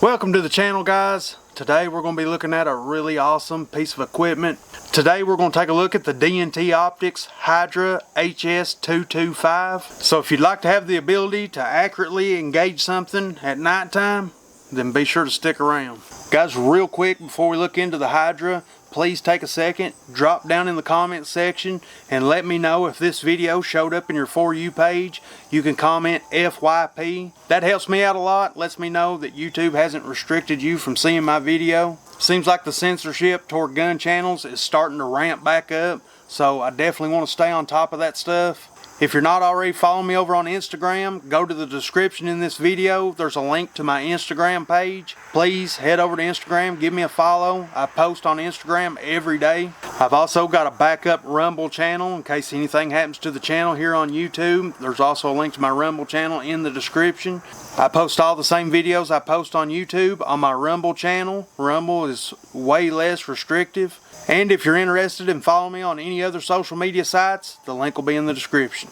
Welcome to the channel, guys. Today we're going to be looking at a really awesome piece of equipment. Today we're going to take a look at the DNT Optics Hydra HS225. So if you'd like to have the ability to accurately engage something at nighttime, then be sure to stick around. Guys, real quick before we look into the Hydra, please take a second, drop down in the comment section and let me know if this video showed up in your For You page. You can comment FYP. That helps me out a lot, lets me know that YouTube hasn't restricted you from seeing my video. Seems like the censorship toward gun channels is starting to ramp back up, so I definitely want to stay on top of that stuff. If you're not already following me over on Instagram, go to the description in this video. There's a link to my Instagram page. Please head over to Instagram, give me a follow. I post on Instagram every day. I've also got a backup Rumble channel in case anything happens to the channel here on YouTube. There's also a link to my Rumble channel in the description. I post all the same videos I post on YouTube on my Rumble channel. Rumble is way less restrictive. And if you're interested in following me on any other social media sites, the link will be in the description.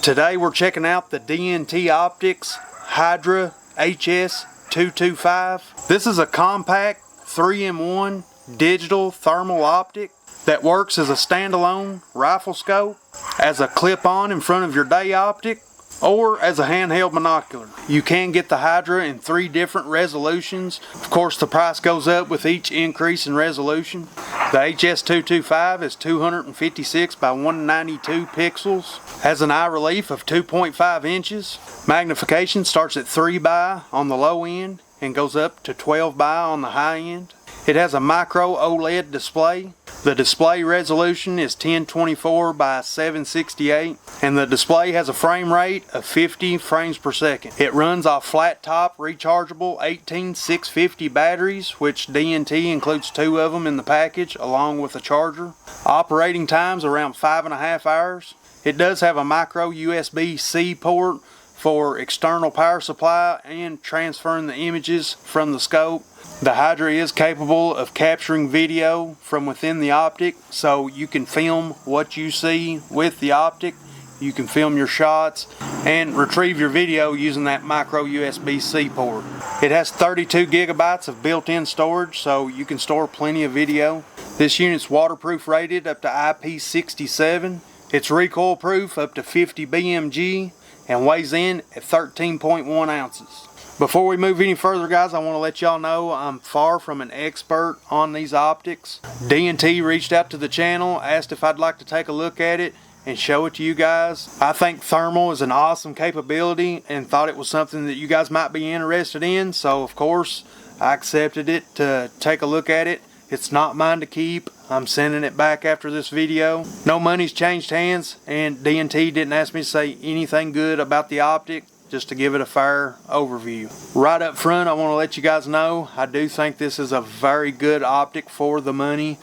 Today we're checking out the DNT Optics Hydra HS225. This is a compact 3-in-1 digital thermal optic that works as a standalone rifle scope, as a clip-on in front of your day optic, or as a handheld binocular. You can get the Hydra in 3 different resolutions. Of course, the price goes up with each increase in resolution. The HS225 is 256 by 192 pixels, has an eye relief of 2.5 inches. Magnification starts at 3 by on the low end and goes up to 12 by on the high end. It has a micro OLED display. The display resolution is 1024 by 768 and the display has a frame rate of 50 frames per second. It runs off flat top rechargeable 18650 batteries, which DNT includes 2 of them in the package along with a charger. Operating times around 5.5 hours. It does have a micro USB-C port for external power supply and transferring the images from the scope. The Hydra is capable of capturing video from within the optic, so you can film what you see with the optic. You can film your shots and retrieve your video using that micro USB-C port. It has 32 gigabytes of built-in storage, so you can store plenty of video. This unit's waterproof rated up to IP67. It's recoil proof up to 50 BMG and weighs in at 13.1 ounces. Before we move any further, guys, I want to let y'all know I'm far from an expert on these optics. DNT reached out to the channel, asked if I'd like to take a look at it and show it to you guys. I think thermal is an awesome capability and thought it was something that you guys might be interested in, so of course I accepted it to take a look at it. It's not mine to keep. I'm sending it back after this video. No money's changed hands, and DNT didn't ask me to say anything good about the optic, just to give it a fair overview. Right up front, I want to let you guys know I do think this is a very good optic for the money.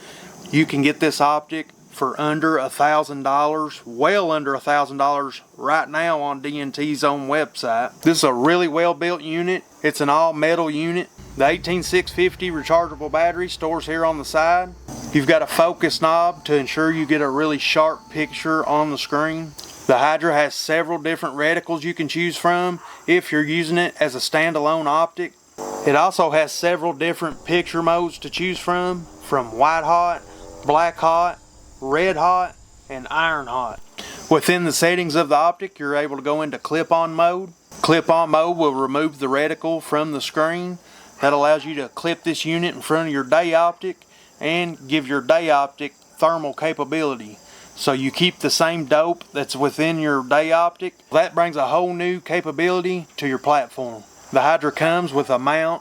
You can get this optic for under $1,000, well under $1,000 right now on DNT's own website. This is a really well built unit. It's an all metal unit. The 18650 rechargeable battery stores here on the side. You've got a focus knob to ensure you get a really sharp picture on the screen. The Hydra has several different reticles you can choose from if you're using it as a standalone optic. It also has several different picture modes to choose from white hot, black hot, red hot, and iron hot. Within the settings of the optic, you're able to go into clip-on mode. Clip-on mode will remove the reticle from the screen. That allows you to clip this unit in front of your day optic and give your day optic thermal capability. So you keep the same dope that's within your day optic. That brings a whole new capability to your platform. The Hydra comes with a mount,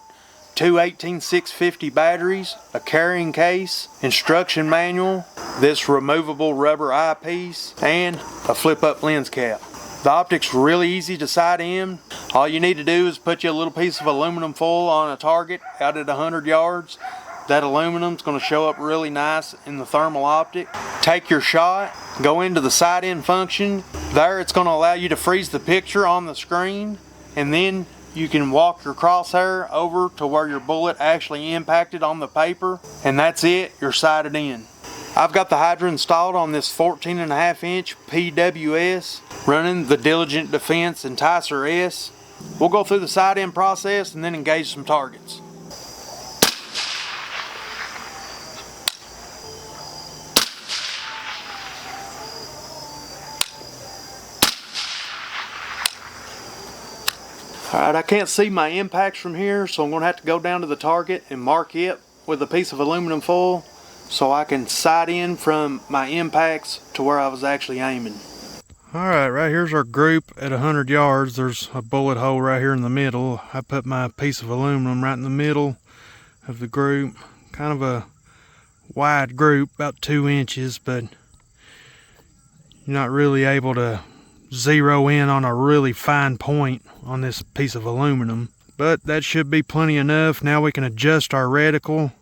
2 18650 batteries, a carrying case, instruction manual, this removable rubber eyepiece, and a flip-up lens cap. The optic's really easy to sight in. All you need to do is put you a little piece of aluminum foil on a target out at 100 yards. That aluminum's going to show up really nice in the thermal optic. Take your shot, go into the sight-in function. There it's going to allow you to freeze the picture on the screen, and then you can walk your crosshair over to where your bullet actually impacted on the paper, and that's it, you're sighted in. I've got the Hydra installed on this 14.5 inch PWS, running the Diligent Defense Enticer S. We'll go through the sight-in process and then engage some targets. Alright, I can't see my impacts from here, so I'm going to have to go down to the target and mark it with a piece of aluminum foil so I can sight in from my impacts to where I was actually aiming. Alright, right here's our group at 100 yards. There's a bullet hole right here in the middle. I put my piece of aluminum right in the middle of the group. Kind of a wide group, about 2 inches, but you're not really able to zero in on a really fine point on this piece of aluminum. But that should be plenty enough. Now we can adjust our reticle.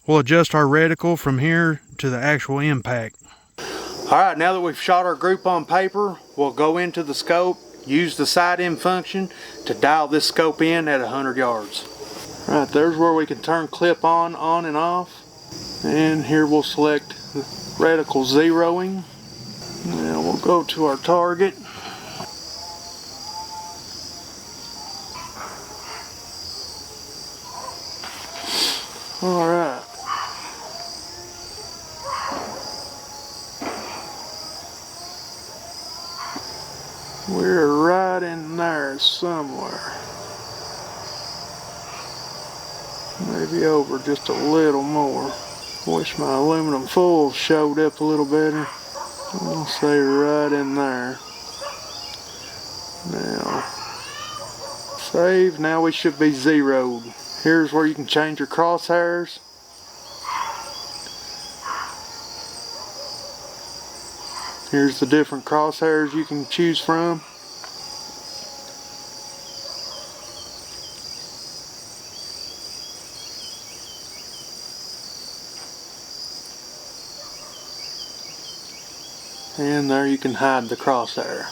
We'll adjust our reticle from here to the actual impact. Alright, now that we've shot our group on paper, we'll go into the scope, use the sight-in function to dial this scope in at 100 yards. Right, there's where we can turn clip on and off. And here we'll select reticle zeroing. Now we'll go to our target. Alright. We're right in there somewhere. Maybe over just a little more. Wish my aluminum foil showed up a little better. I'll say right in there. Now, save. Now we should be zeroed. Here's where you can change your crosshairs. Here's the different crosshairs you can choose from. And there you can hide the crosshair.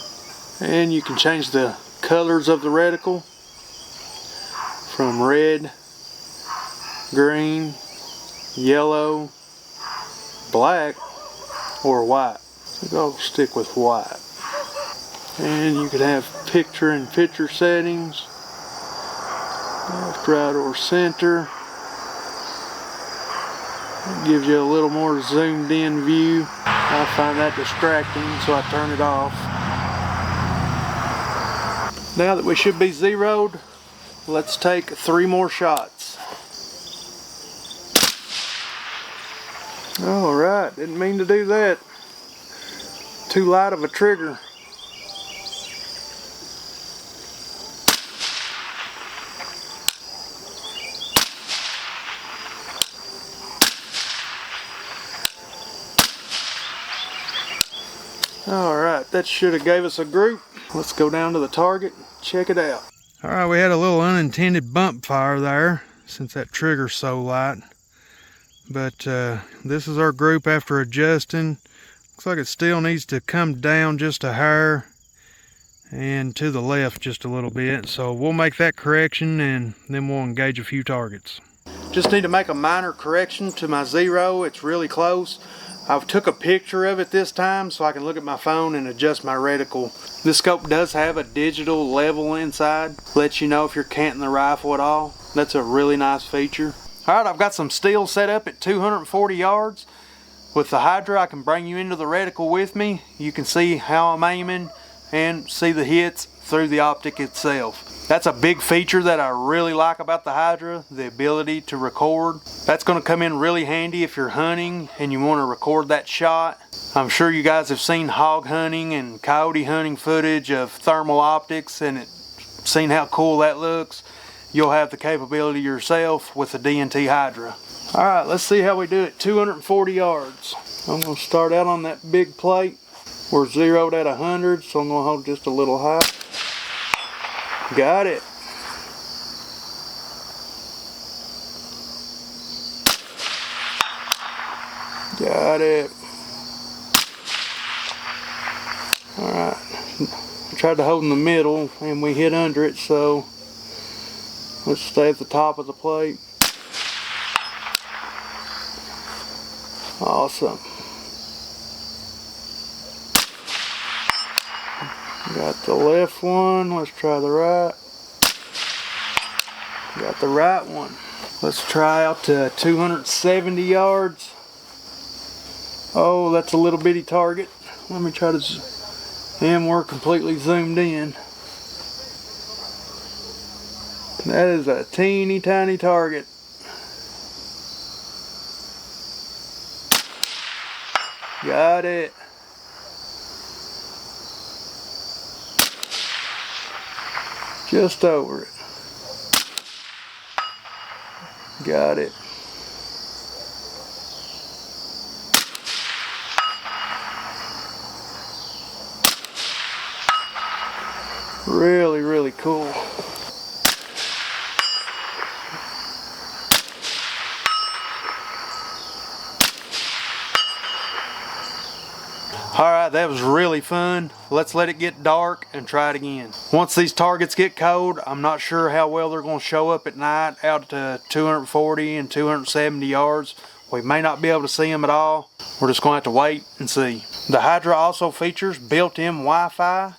And you can change the colors of the reticle from red, green, yellow, black, or white. I'll stick with white. And you could have picture-in-picture settings, left, right, or center. It gives you a little more zoomed in view. I find that distracting, so I turn it off. Now that we should be zeroed, let's take 3 more shots. Alright, didn't mean to do that. Too light of a trigger. Alright, that should have gave us a group. Let's go down to the target, check it out. Alright, we had a little unintended bump fire there, since that trigger's so light. But this is our group after adjusting. Looks like it still needs to come down just a hair and to the left just a little bit. So we'll make that correction and then we'll engage a few targets. Just need to make a minor correction to my zero. It's really close. I've took a picture of it this time so I can look at my phone and adjust my reticle. This scope does have a digital level inside. Lets you know if you're canting the rifle at all. That's a really nice feature. Alright, I've got some steel set up at 240 yards. With the Hydra, I can bring you into the reticle with me. You can see how I'm aiming and see the hits through the optic itself. That's a big feature that I really like about the Hydra, the ability to record. That's going to come in really handy if you're hunting and you want to record that shot. I'm sure you guys have seen hog hunting and coyote hunting footage of thermal optics and seen how cool that looks. You'll have the capability yourself with the DNT Hydra. Alright, let's see how we do it. 240 yards. I'm going to start out on that big plate. We're zeroed at 100, so I'm going to hold just a little high. Got it. Got it. Alright. I tried to hold in the middle and we hit under it, so let's stay at the top of the plate. Awesome. Got the left one. Let's try the right. Got the right one. Let's try out to 270 yards. Oh, that's a little bitty target. Let me try to, and we're completely zoomed in. That is a teeny tiny target. Got it. Just over it. Got it. Really, really cool. Alright, that was really fun. Let's let it get dark and try it again. Once these targets get cold, I'm not sure how well they're going to show up at night out to 240 and 270 yards. We may not be able to see them at all. We're just going to have to wait and see. The Hydra also features built-in Wi-Fi,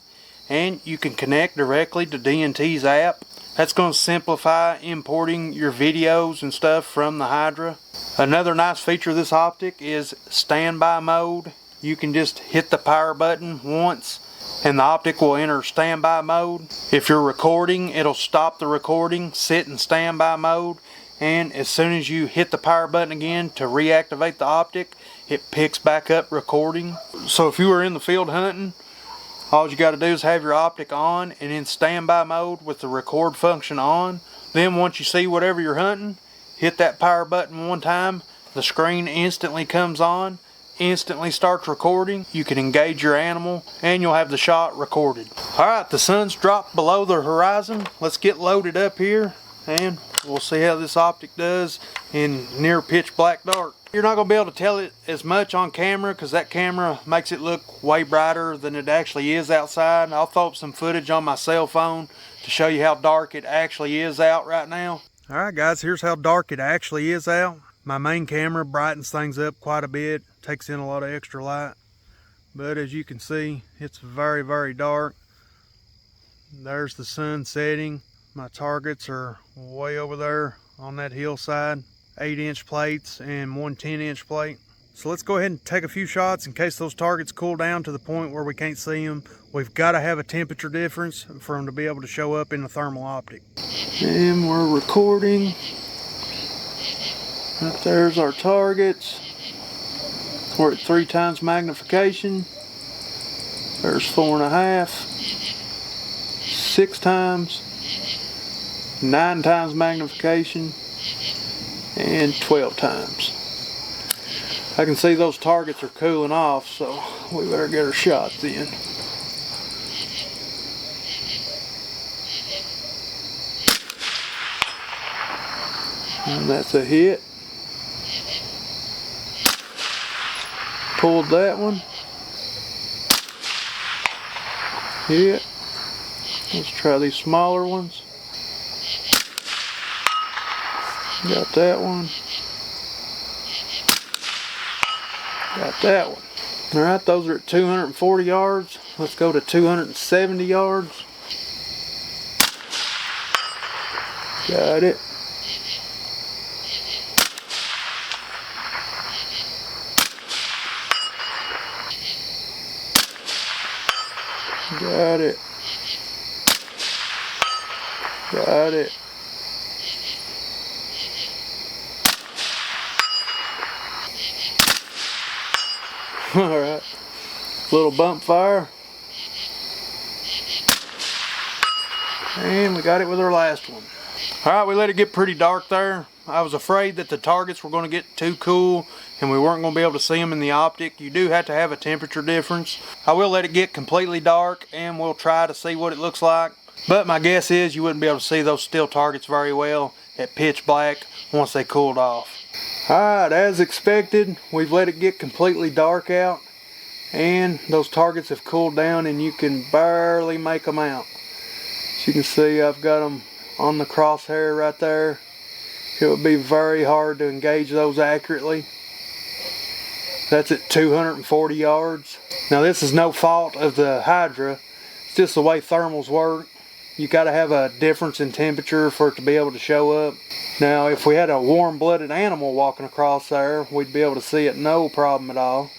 and you can connect directly to DNT's app. That's going to simplify importing your videos and stuff from the Hydra. Another nice feature of this optic is standby mode. You can just hit the power button once and the optic will enter standby mode. If you're recording, it'll stop the recording, sit in standby mode, and as soon as you hit the power button again to reactivate the optic, it picks back up recording. So if you were in the field hunting, all you got to do is have your optic on and in standby mode with the record function on. Then once you see whatever you're hunting, hit that power button one time, the screen instantly comes on, instantly starts recording. You can engage your animal and you'll have the shot recorded. Alright, the sun's dropped below the horizon. Let's get loaded up here and we'll see how this optic does in near pitch black dark. You're not going to be able to tell it as much on camera because that camera makes it look way brighter than it actually is outside. I'll throw up some footage on my cell phone to show you how dark it actually is out right now. Alright guys, here's how dark it actually is out. My main camera brightens things up quite a bit, takes in a lot of extra light, but as you can see, it's very, very dark. There's the sun setting. My targets are way over there on that hillside. 8-inch plates and one 10-inch plate. So let's go ahead and take a few shots in case those targets cool down to the point where we can't see them. We've got to have a temperature difference for them to be able to show up in the thermal optic. And we're recording. Right there's our targets. We're at 3 times magnification. There's 4.5, 6 times, 9 times magnification, and 12 times. I can see those targets are cooling off, so we better get our shots in. And that's a hit. Pulled that one. Hit. Let's try these smaller ones. Got that one. Got that one. Alright, those are at 240 yards. Let's go to 270 yards. Got it. Got it. Got it. Alright. Little bump fire. And we got it with our last one. Alright, we let it get pretty dark there. I was afraid that the targets were going to get too cool and we weren't going to be able to see them in the optic. You do have to have a temperature difference. I will let it get completely dark and we'll try to see what it looks like. But my guess is you wouldn't be able to see those still targets very well at pitch black once they cooled off. Alright, as expected, we've let it get completely dark out and those targets have cooled down and you can barely make them out. As you can see, I've got them on the crosshair right there. It would be very hard to engage those accurately. That's at 240 yards. Now this is no fault of the Hydra, it's just the way thermals work. You gotta have a difference in temperature for it to be able to show up. Now if we had a warm-blooded animal walking across there, we'd be able to see it no problem at all.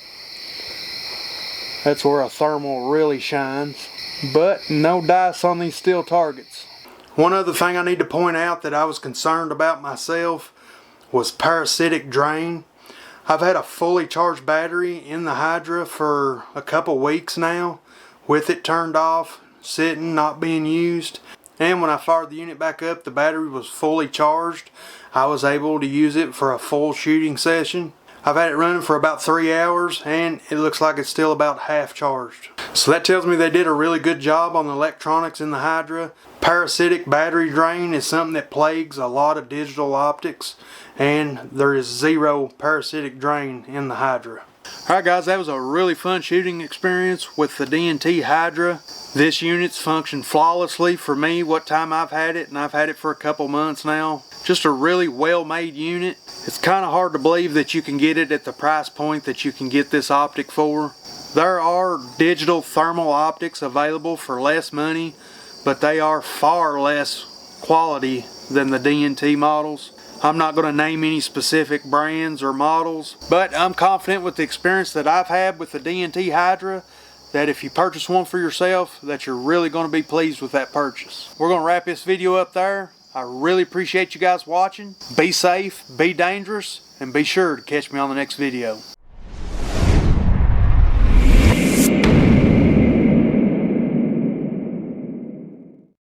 That's where a thermal really shines. But no dice on these steel targets. One other thing I need to point out that I was concerned about myself was parasitic drain. I've had a fully charged battery in the Hydra for a couple weeks now, with it turned off, sitting, not being used. And when I fired the unit back up, the battery was fully charged. I was able to use it for a full shooting session. I've had it running for about 3 hours and it looks like it's still about half charged. So that tells me they did a really good job on the electronics in the Hydra. Parasitic battery drain is something that plagues a lot of digital optics, and there is zero parasitic drain in the Hydra. Alright guys, that was a really fun shooting experience with the DNT Hydra. This unit's functioned flawlessly for me what time I've had it, and I've had it for a couple months now. Just a really well made unit. It's kind of hard to believe that you can get it at the price point that you can get this optic for. There are digital thermal optics available for less money, but they are far less quality than the DNT models. I'm not going to name any specific brands or models, but I'm confident with the experience that I've had with the DNT Hydra that if you purchase one for yourself, that you're really going to be pleased with that purchase. We're going to wrap this video up there. I really appreciate you guys watching. Be safe, be dangerous, and be sure to catch me on the next video.